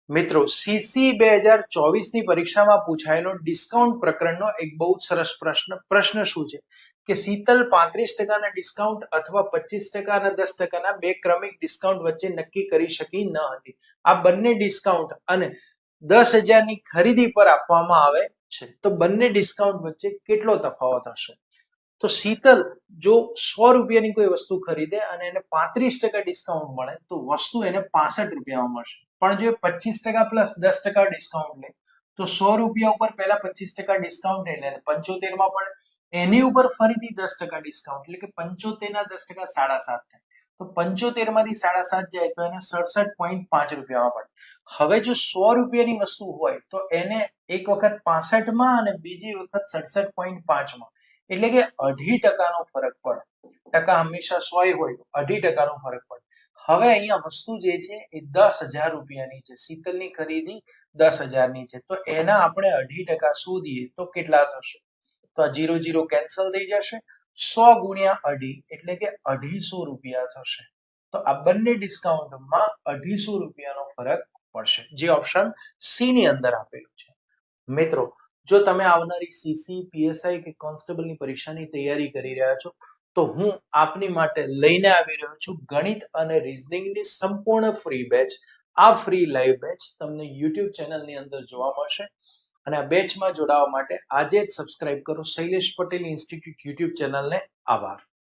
મિત્રો સીસી 2024 ની પરીક્ષામાં પૂછાયેલો ડિસ્કાઉન્ટ પ્રકરણનો એક બહુ સરસ પ્રશ્ન શું છે કે શીતલ 35% ડિસ્કાઉન્ટ અથવા 25% અને 10% બે ક્રમિક ડિસ્કાઉન્ટ વચ્ચે નક્કી કરી શકી ન હતી. આ બંને ડિસ્કાઉન્ટ અને 10,000 ની ખરીદી પર આપવામાં આવે છે, તો બંને ડિસ્કાઉન્ટ વચ્ચે કેટલો તફાવત હશે? તો શીતલ જો 100 રૂપિયાની કોઈ વસ્તુ ખરીદે અને એને 35% ડિસ્કાઉન્ટ મળે તો વસ્તુ એને 65 રૂપિયામાં મળશે. પણ જો 25% પ્લસ 10% ડિસ્કાઉન્ટ લે તો 100 રૂપિયા ઉપર પહેલા 25% ડિસ્કાઉન્ટ લઈ લે, 75 માં પણ એની ઉપર ફરીથી 10% ડિસ્કાઉન્ટ, એટલે કે 75 ના 10% 7.5 થાય. તો 75 માંથી 7.5 જાય તો એને 67.5 રૂપિયામાં પડે. હવે જો 100 રૂપિયાની વસ્તુ હોય તો એને એક વખત 65 માં અને બીજી વખત 67.5 માં, એટલે કે 2.5% ફરક પડે. ટકા હંમેશા 100 હોય તો 2.5% ફરક પડે. હવે અહીંયા વસ્તુ જે છે એ 10,000 રૂપિયાની છે, શીતલની ખરીદી 10,000 ની છે, તો એના આપણે 2.5% શોધીએ તો કેટલા થશે? તો આ 0 કેન્સલ થઈ જશે. 100 ગુણ્યા 2.5 એટલે કે 250 રૂપિયા થશે. તો આ બંને ડિસ્કાઉન્ટમાં 250 રૂપિયાનો ફરક પડશે, જે ઓપ્શન સી ની અંદર આપેલું છે. મિત્રો જો તમે આવનારી સીસી, પીએસઆઈ કે કોન્સ્ટેબલની પરીક્ષાની તૈયારી કરી રહ્યા છો તો હું આપની માટે લઈને આવી રહ્યો છું ગણિત અને રીઝનિંગની સંપૂર્ણ ફ્રી બેચ. આ ફ્રી લાઈવ બેચ તમને યુટ્યુબ ચેનલની અંદર જોવા મળશે અને આ બેચમાં જોડાવા માટે આજે જ સબસ્ક્રાઇબ કરો શૈલેષ પટેલ ઇન્સ્ટિટ્યૂટ યુટ્યુબ ચેનલને. આભાર.